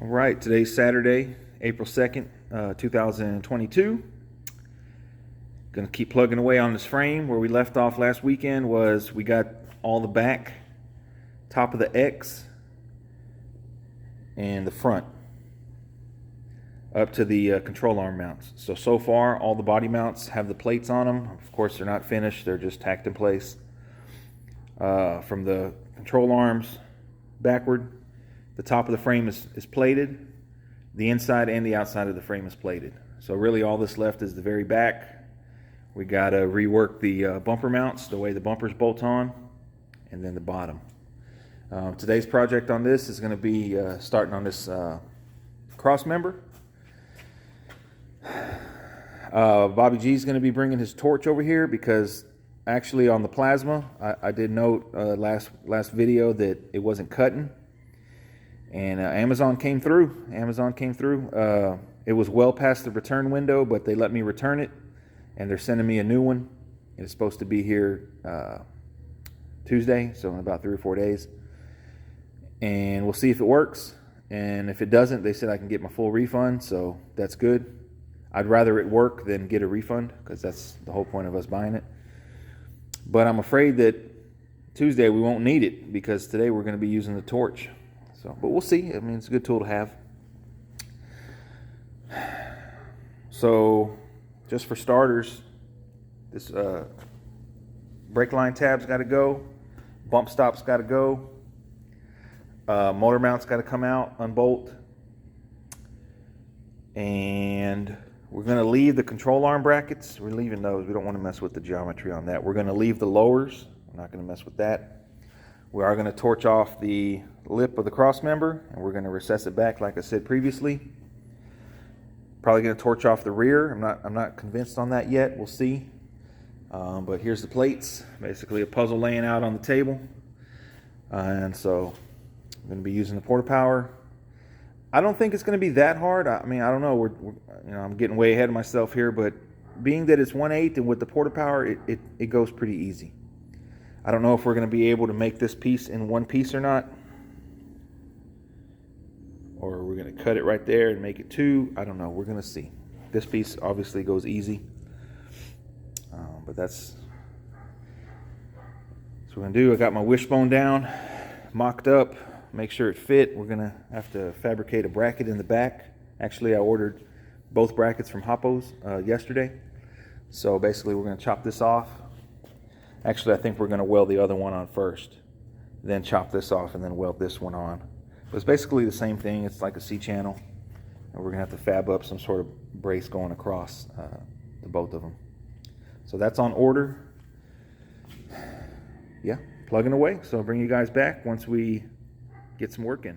Right, today's Saturday, April 2nd, 2022. Gonna keep plugging away on this frame. Where we left off last weekend was we got all the back, top of the X, and the front up to the control arm mounts. So far, all the body mounts have the plates on them. Of course, they're not finished. They're just tacked in place. From the control arms backward, the top of the frame is plated. The inside and the outside of the frame is plated. So really all that's left is the very back. We got to rework the bumper mounts, the way the bumpers bolt on, and then the bottom. Today's project on this is going to be starting on this cross member. Bobby G is going to be bringing his torch over here because actually on the plasma, I did note last video that it wasn't cutting. And Amazon came through. It was well past the return window, but they let me return it, and they're sending me a new one. It's supposed to be here Tuesday, so in about 3 or 4 days. And we'll see if it works. And if it doesn't, they said I can get my full refund, so that's good. I'd rather it work than get a refund, because that's the whole point of us buying it. But I'm afraid that Tuesday we won't need it, because today we're going to be using the torch. But we'll see. I mean, it's a good tool to have. So, just for starters, this brake line tab's got to go. Bump stop's got to go. Motor mount's got to come out, unbolt. And we're going to leave the control arm brackets. We're leaving those. We don't want to mess with the geometry on that. We're going to leave the lowers. We're not going to mess with that. We are going to torch off the lip of the cross member, and we're going to recess it back like I said previously. Probably going to torch off the rear. I'm not convinced on that yet. We'll see. But here's the plates. Basically a puzzle laying out on the table. And so I'm going to be using the porta power. I don't think it's going to be that hard. I mean, I don't know. I'm getting way ahead of myself here, but being that it's 1/8 and with the porta power, it goes pretty easy. I don't know if we're going to be able to make this piece in one piece or not. Or we're going to cut it right there and make it two. I don't know. We're going to see. This piece obviously goes easy. But that's what we're going to do. I got my wishbone down, mocked up, make sure it fit. We're going to have to fabricate a bracket in the back. Actually, I ordered both brackets from Hoppo's yesterday. So basically we're going to chop this off. Actually, I think we're going to weld the other one on first, then chop this off and then weld this one on. But it's basically the same thing. It's like a C-channel, and we're going to have to fab up some sort of brace going across the both of them. So that's on order. Yeah, plugging away. So I'll bring you guys back once we get some work in.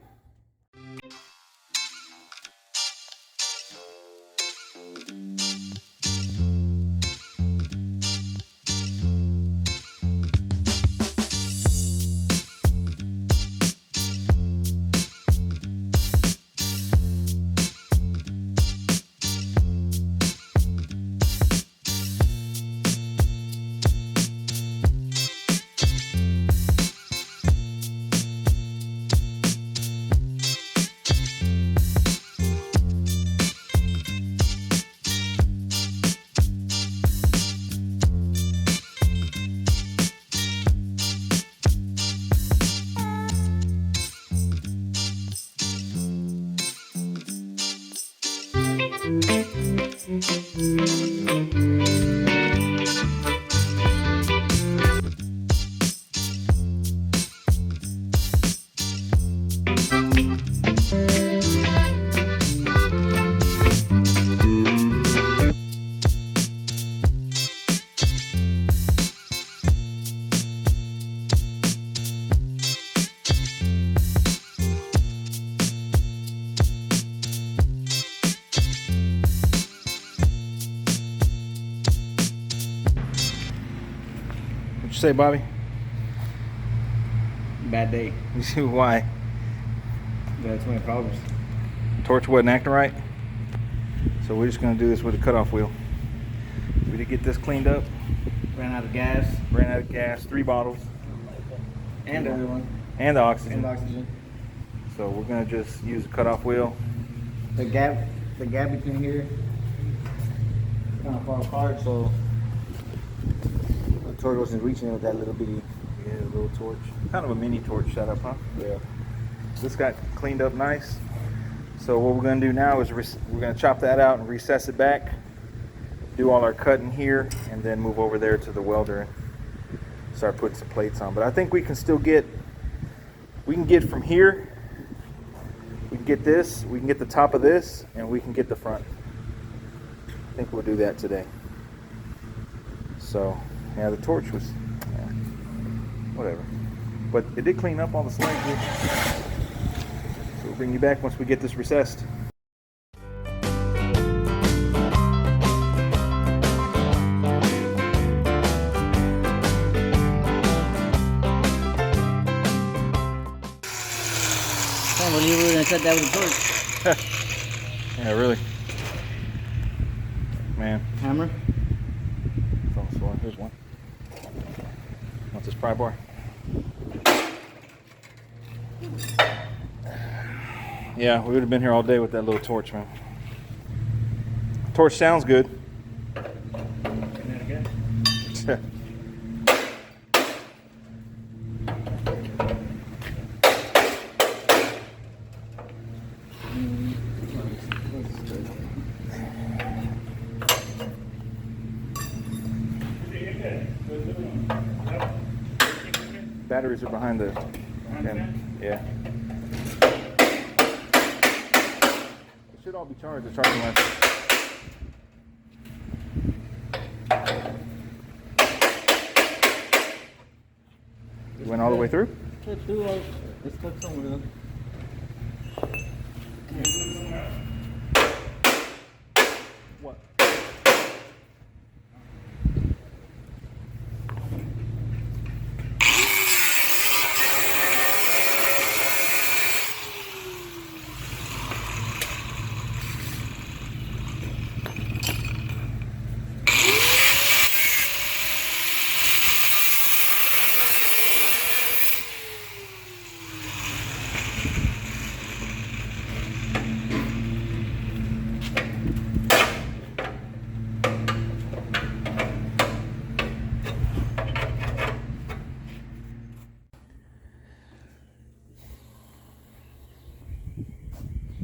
What'd you say, Bobby? Bad day. Why? Yeah, too many problems. Torch wasn't acting right. So we're just going to do this with a cutoff wheel. We did get this cleaned up. Ran out of gas. Ran out of gas, 3 bottles. And the other one. And the oxygen. And the oxygen. So we're gonna just use a cutoff wheel. The gap between here kind of far apart, so the torch wasn't reaching with that little bitty little torch. Kind of a mini torch setup, huh? Yeah. This got cleaned up nice. So what we're gonna do now is we're gonna chop that out and recess it back, do all our cutting here, and then move over there to the welder and start putting some plates on. But I think we can still get, from here, we can get this, we can get the top of this, and we can get the front. I think we'll do that today. So, yeah, the torch was, whatever. But it did clean up all the slags here. So we'll bring you back once we get this recessed. Can't believe we were gonna cut that with a torch. Yeah, really. Man. Hammer. So here's one. What's this pry bar? Yeah, we would have been here all day with that little torch, man. Torch sounds good. Batteries are behind the yeah. It should all be charged. The charging light. It went all the way through? It's stuck somewhere. What?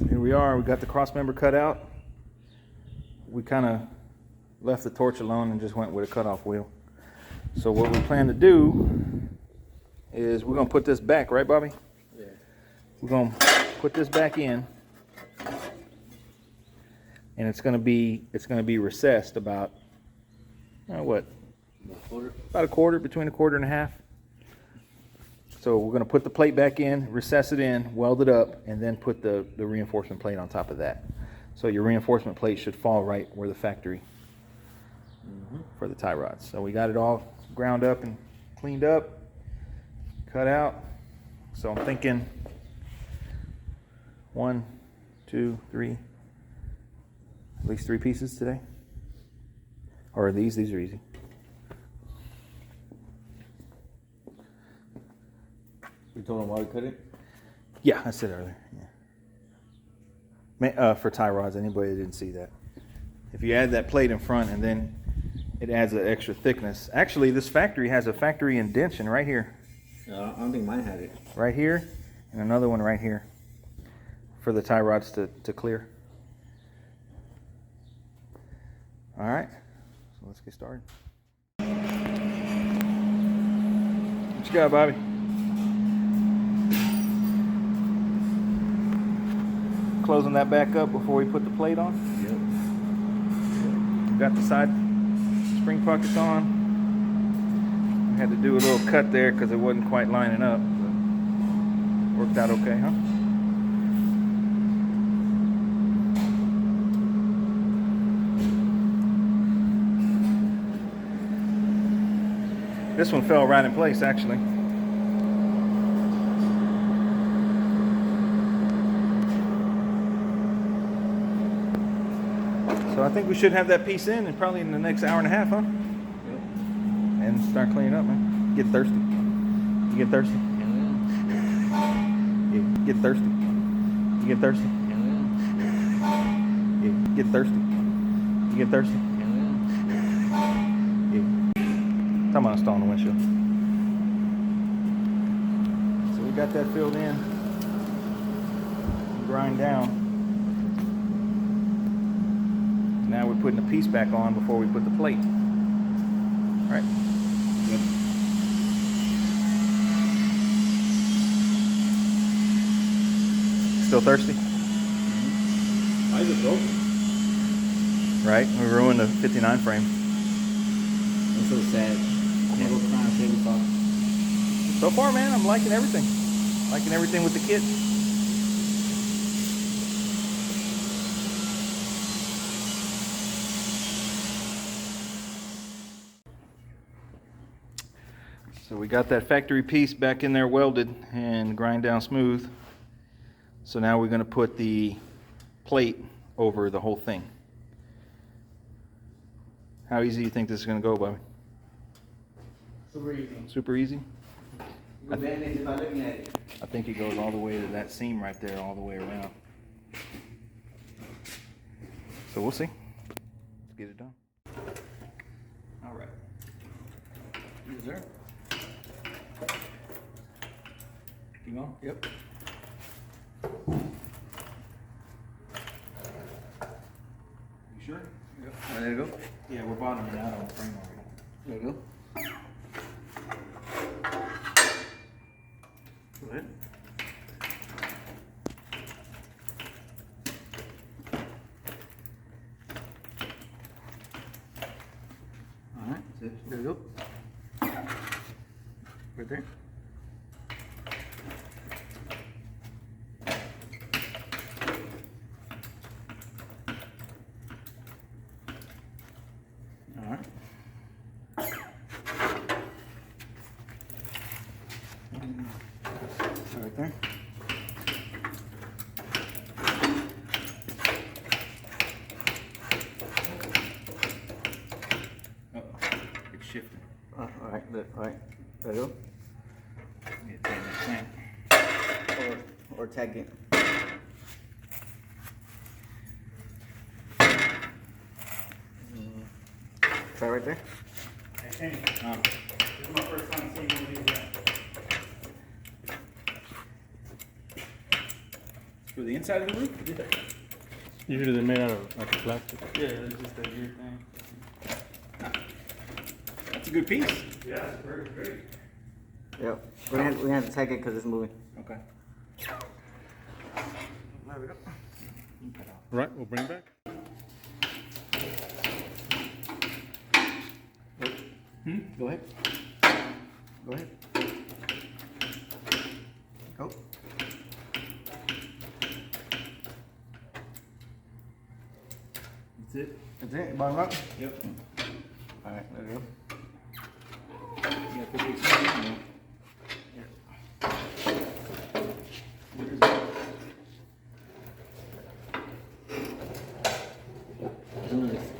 Here we are. We got the cross member cut out. We kind of left the torch alone and just went with a cutoff wheel. So what we plan to do is we're gonna put this back, right, Bobby? Yeah. We're gonna put this back in, and it's gonna be recessed about what? About a quarter, between a quarter and a half. So we're going to put the plate back in, recess it in, weld it up, and then put the reinforcement plate on top of that. So your reinforcement plate should fall right where the factory for the tie rods. So we got it all ground up and cleaned up, cut out. So I'm thinking 1, 2, 3, at least 3 pieces today. Or these are easy. You told him why we cut it? Yeah, I said earlier. Yeah. For tie rods, anybody that didn't see that. If you add that plate in front and then it adds an extra thickness. Actually, this factory has a factory indention right here. I don't think mine had it. Right here, and another one right here for the tie rods to clear. All right, so let's get started. What you got, Bobby? Closing that back up before we put the plate on. Yep. Got the side spring pockets on. We had to do a little cut there because it wasn't quite lining up. But worked out okay, huh? This one fell right in place, actually. So I think we should have that piece in probably in the next hour and a half, huh? Yep. And start cleaning up, man. Get thirsty. You get thirsty? Yeah. You get thirsty. You get thirsty? Yeah, get thirsty. You get thirsty? Yeah. Talking about a stone on the windshield. So we got that filled in. Grind down. Now we're putting the piece back on before we put the plate. Right? Yep. Still thirsty? I just opened. Right? We ruined the 59 frame. I'm so sad. Yeah. Go cry and say we talk. So far, man, I'm liking everything. Liking everything with the kit. So we got that factory piece back in there welded and grind down smooth. So now we're going to put the plate over the whole thing. How easy do you think this is going to go, Bobby? Super easy. Super easy? You bend it just by looking at it. I think it goes all the way to that seam right there, all the way around. So we'll see. Let's get it done. All right. Yes, sir. Keep going? Yep. You sure? Yep. There you go. Yeah, we're bottoming out on the frame already. There you go. Go ahead. All right. There you go. Right there. All right. Right there. It's shifting. All right. All right. There you Yeah, take that clamp. go. Or tag it. Try right there. Hey, Shane, this is my first time seeing one of these yet. For the inside of the roof? Usually they're made out of like plastic. Yeah, it's just a weird thing. That's a good piece. Yeah, it's very great. Yep. We're gonna have to tag it because it's moving. Okay. There we go. Right, we'll bring it back. Go ahead. Go ahead. Go. That's it? That's it. Bottom up. Yep. All right. There we go. Yeah, put the extension in.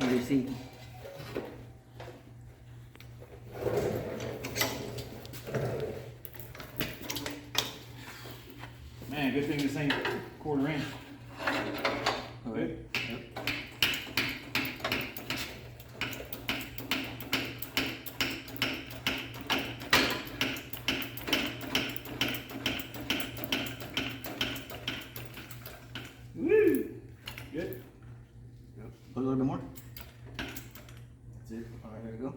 Under the seat. Man, good thing this ain't quarter inch. All right. Yep. Woo! Good. Put a little bit more. That's it. All right. There we go.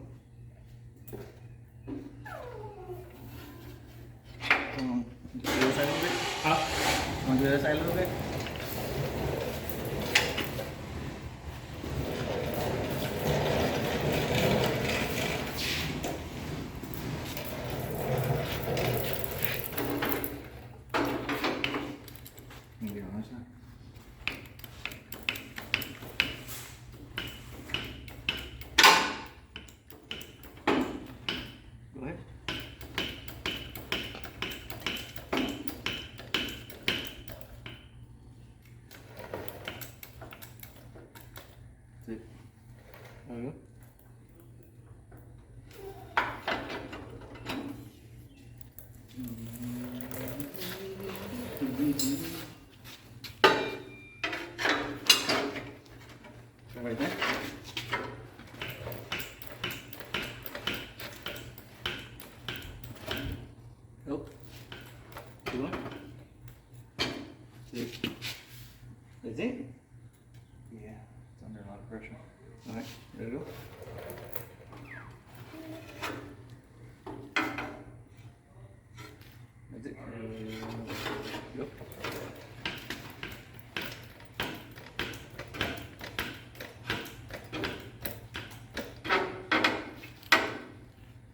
Do the other side a little bit. Want to do the other side a little bit? You can get on this side. Go ahead. That's it. There we go. Keep going. That's it? Yeah, it's under a lot of pressure. Alright, there we go. That's it. Yep.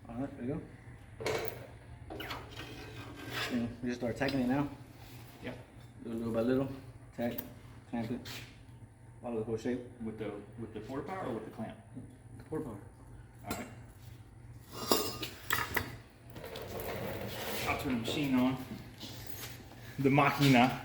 Alright, there you go. And we just start tacking it now. Yep. Do little by little. Tack, clamp it. Follow the whole shape. With the quarter power or with the clamp? The pour power. All right. I'll turn the machine on. The machina.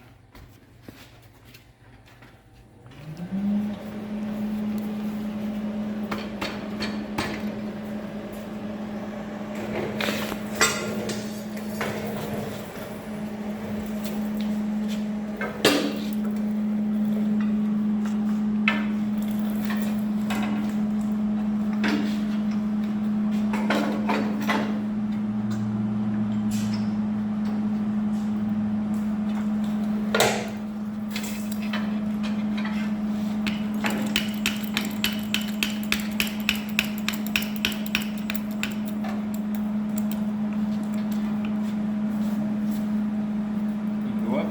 Go up.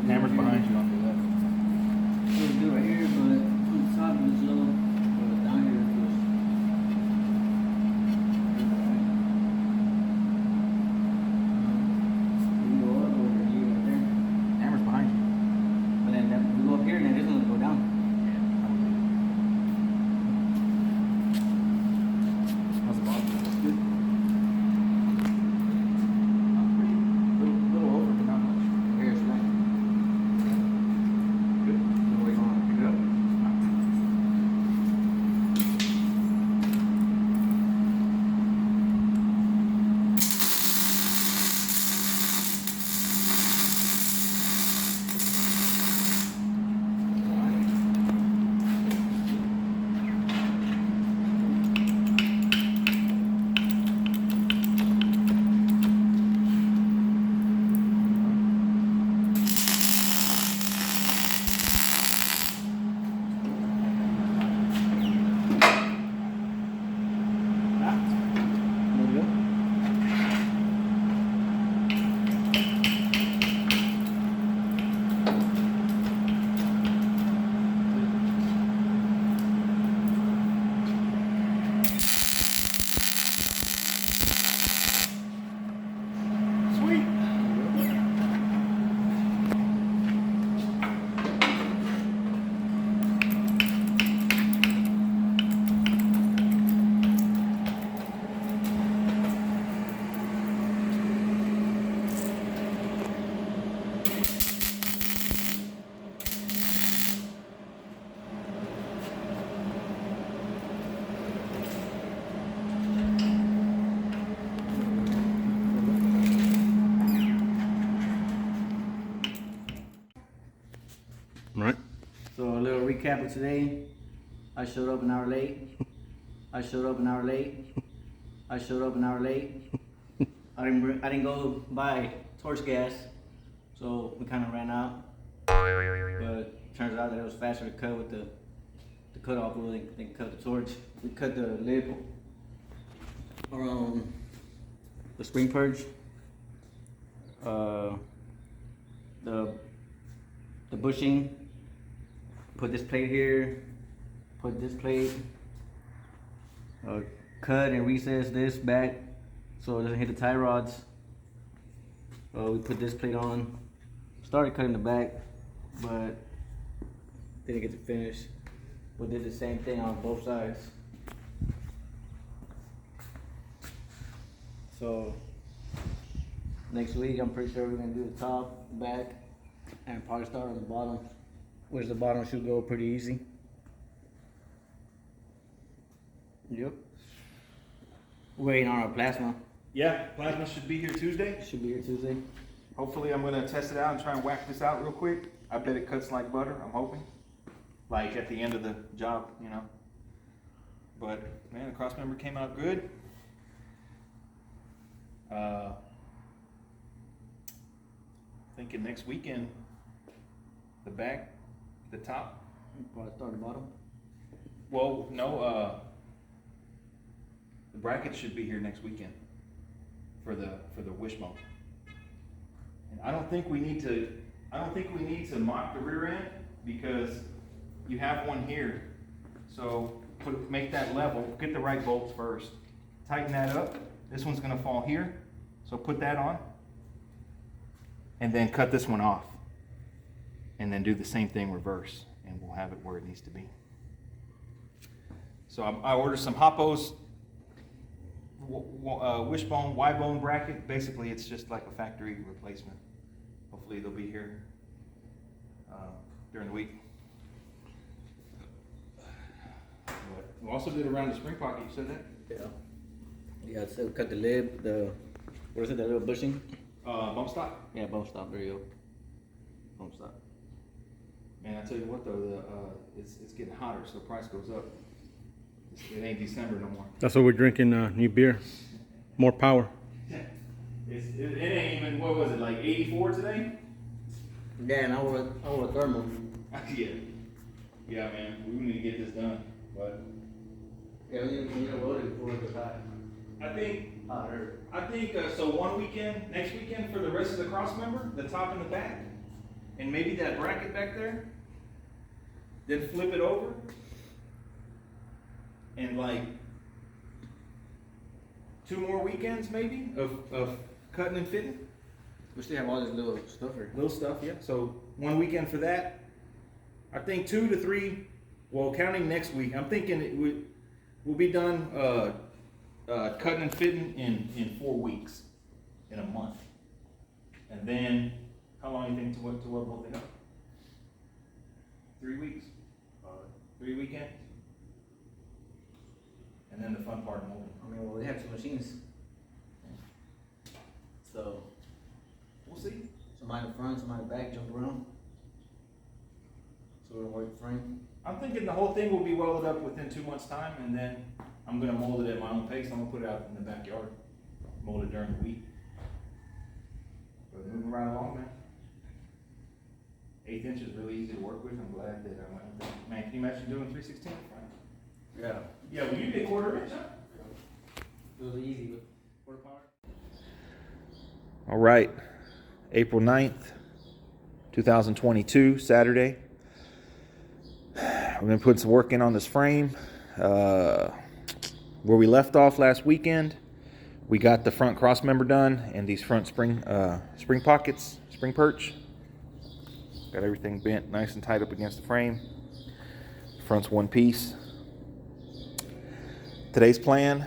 Hammer's behind you on the left. Feels good right here, but on the top it's low. But down here it feels. You can go up over here right there. Hammer's behind you. But then we go up here and then this one's gonna go down. How's the bottom? Good. Little over, but not much. Here it's flat. Good. No way on. Pick it up. There we go. Sweet. Right. So a little recap of today. I showed up an hour late. I showed up an hour late. I showed up an hour late. I didn't go buy torch gas, so we kind of ran out. But turns out that it was faster to cut with the cutoff wheel than cut the torch. We cut the lid around the spring purge. The bushing. Put this plate here. Put this plate. Cut and recess this back so it doesn't hit the tie rods. We put this plate on. Started cutting the back, but didn't get to finish. We did the same thing on both sides. So next week, I'm pretty sure we're gonna do the top, back, and probably start on the bottom, which the bottom should go pretty easy. Yep. Waiting on our plasma. Yeah, plasma should be here Tuesday. Should be here Tuesday. Hopefully I'm gonna test it out and try and whack this out real quick. I bet it cuts like butter, I'm hoping. Like at the end of the job, you know. but man, the cross member came out good. Thinking next weekend, the back, the top. Probably start at the bottom. Well, no, the bracket should be here next weekend for the wishbone. And I don't think we need to mock the rear end because you have one here. So make that level, get the right bolts first. Tighten that up. This one's gonna fall here. So put that on. And then cut this one off. And then do the same thing reverse. And we'll have it where it needs to be. So I ordered some Hoppo's wishbone, Y-bone bracket. Basically, it's just like a factory replacement. Hopefully they'll be here during the week. We also did around the spring pocket, you said that? Yeah. Yeah, so cut the lid, what is it, that little bushing? Bump stop? Yeah, bump stop, there you go. Bump stop. Man, I tell you what though, it's getting hotter, so the price goes up. It ain't December no more. That's why we're drinking new beer. More power. It ain't even, what was it, like 84 today? Yeah, and I wore a thermal. Yeah, man, we need to get this done, but Yeah, we need to load it before it goes hot. I think so. One weekend, next weekend for the rest of the cross member, the top and the back, and maybe that bracket back there. Then flip it over, and like 2 more weekends maybe of cutting and fitting. We still have all this little stuff here. Little stuff, yeah. So 1 weekend for that. I think 2 to 3. Well, counting next week, I'm thinking we'll be done cutting and fitting in 4 weeks, in a month. And then, how long do you think to weld both things up? 3 weeks. 3 weekends. And then the fun part, molding. I mean, well, we have 2 machines. So, We'll see. somebody in the front, somebody in the back, jump around. So it'll work the frame. I'm thinking the whole thing will be welded up within 2 months' time, and then I'm gonna mold it at my own pace. I'm gonna put it out in the backyard, mold it during the week. But moving right along, man. 1/8 inch is really easy to work with. I'm glad that I went with that. Man, can you imagine doing 3/16? Yeah. Yeah, well, you did 1/4 inch, huh? It was easy, but quarter power. All right, April 9th, 2022, Saturday. We're gonna put some work in on this frame. Where we left off last weekend, we got the front cross member done and these front spring pockets, spring perch. Got everything bent nice and tight up against the frame. Front's one piece. Today's plan,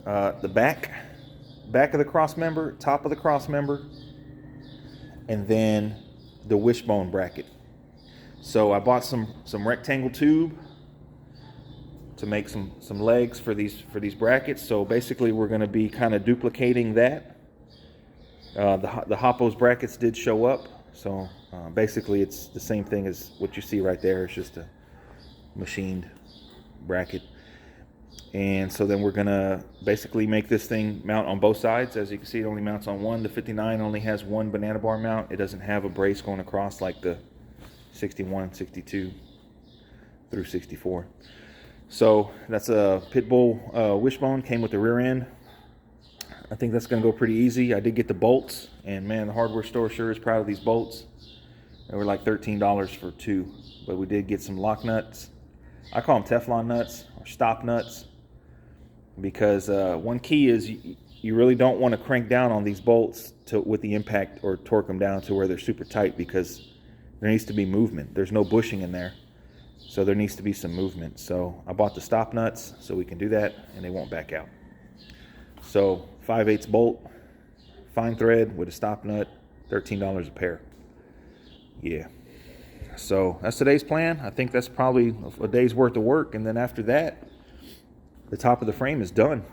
the back of the cross member, top of the cross member, and then the wishbone bracket. So I bought some rectangle tube to make some legs for these brackets. So basically we're going to be kind of duplicating that. The Hoppo's brackets did show up. So basically it's the same thing as what you see right there. It's just a machined bracket. And so then we're going to basically make this thing mount on both sides. As you can see, it only mounts on one. The 59 only has one banana bar mount. It doesn't have a brace going across like the 61, 62 through 64. So that's a Pitbull wishbone, came with the rear end. I think that's going to go pretty easy. I did get the bolts, and man, the hardware store sure is proud of these bolts. They were like $13 for 2, but we did get some lock nuts. I call them Teflon nuts or stop nuts, because one key is you really don't want to crank down on these bolts with the impact or torque them down to where they're super tight, because there needs to be movement. There's no bushing in there, so there needs to be some movement. So I bought the stop nuts so we can do that and they won't back out. So 5/8 bolt, fine thread with a stop nut, $13 a pair. Yeah. So that's today's plan. I think that's probably a day's worth of work, and then after that, the top of the frame is done.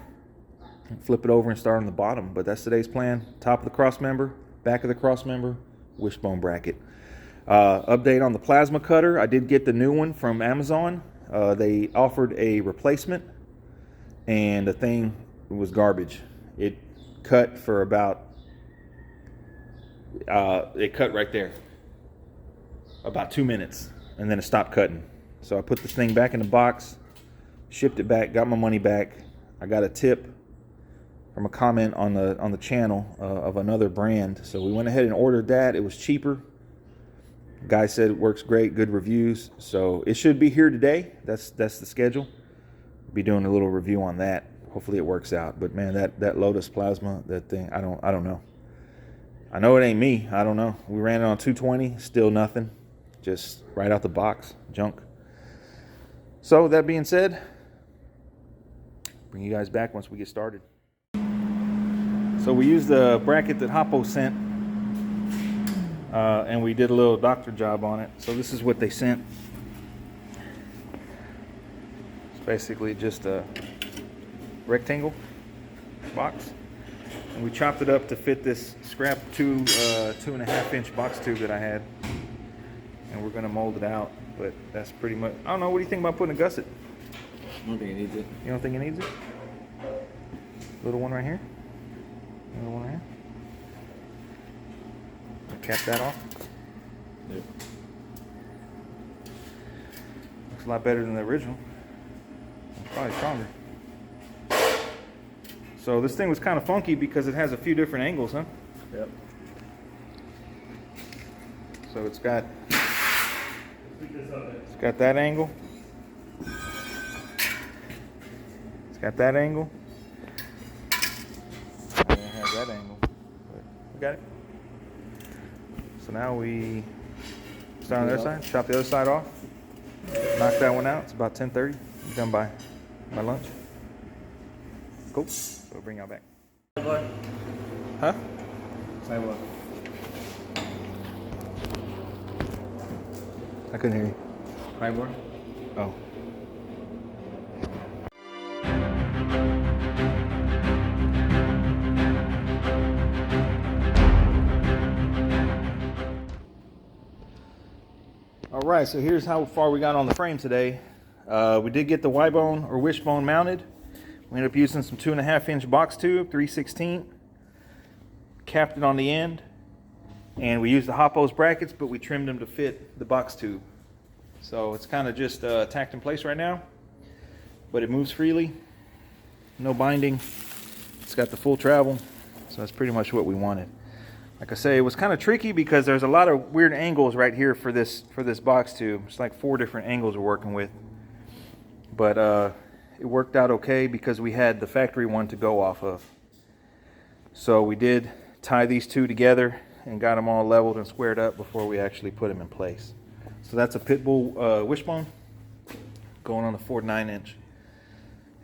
Flip it over and start on the bottom, but that's today's plan. Top of the cross member, back of the cross member, wishbone bracket. Update on the plasma cutter. I did get the new one from Amazon. They offered a replacement and the thing was garbage. It cut for about, it cut right there, about 2 minutes, and then it stopped cutting. So I put this thing back in the box, shipped it back, got my money back. I got a tip from a comment on the channel of another brand, so we went ahead and ordered that. It was cheaper. Guy said it works great, good reviews, so it should be here today. That's the schedule. Be doing a little review on that. Hopefully it works out. But man, that Lotus plasma, that thing, I don't know. I know it ain't me. I don't know. We ran it on 220, still nothing. Just right out the box, junk. So that being said, bring you guys back once we get started. So we used the bracket that Hoppo sent, and we did a little doctor job on it. So this is what they sent. It's basically just a rectangle box, and we chopped it up to fit this scrap 2.5 inch box tube that I had, and we're gonna mold it out. But that's pretty much. I don't know. What do you think about putting a gusset? I don't think it needs it. You don't think it needs it? Little one right here. Little one right here. Cap that off. Yep. Looks a lot better than the original. Probably stronger. So this thing was kind of funky because it has a few different angles, huh? Yep. So it's got that angle. It's got that angle. And it has that angle. But we got it. So now we start on the other side, chop the other side off, knock that one out. It's about 10:30. I'm done by lunch. Cool. So we'll bring y'all back. Huh? Sidewalk. I couldn't hear you. Sidewalk. Oh. All right, so here's how far we got on the frame today. We did get the Y-bone or wishbone mounted. We ended up using some 2.5 inch box tube, 3/16. Capped it on the end. And we used the Hoppo's brackets, but we trimmed them to fit the box tube. So it's kind of just tacked in place right now, but it moves freely. No binding. It's got the full travel. So that's pretty much what we wanted. Like I say, it was kind of tricky because there's a lot of weird angles right here for this box tube. It's like 4 different angles we're working with. But it worked out okay because we had the factory one to go off of. So we did tie these two together and got them all leveled and squared up before we actually put them in place. So that's a Pitbull wishbone going on the 4.9 inch.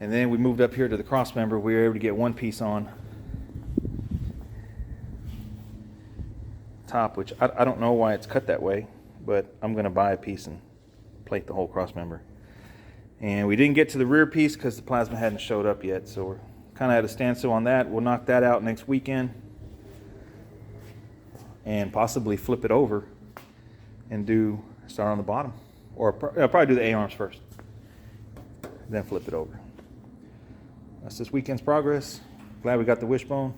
And then we moved up here to the crossmember. We were able to get one piece on top, which I don't know why it's cut that way, but I'm going to buy a piece and plate the whole crossmember. And we didn't get to the rear piece because the plasma hadn't showed up yet, so we're kind of at a standstill on that. We'll knock that out next weekend and possibly flip it over and start on the bottom, or I'll probably do the A-arms first, then flip it over. That's this weekend's progress. Glad we got the wishbone.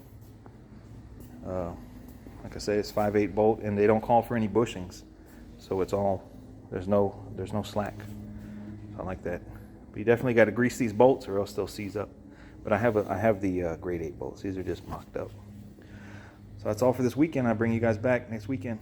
Like I say, it's 5/8 bolt, and they don't call for any bushings, so it's all there's no slack. So I like that. But you definitely got to grease these bolts, or else they'll seize up. But I have the grade 8 bolts. These are just mocked up. So that's all for this weekend. I'll bring you guys back next weekend.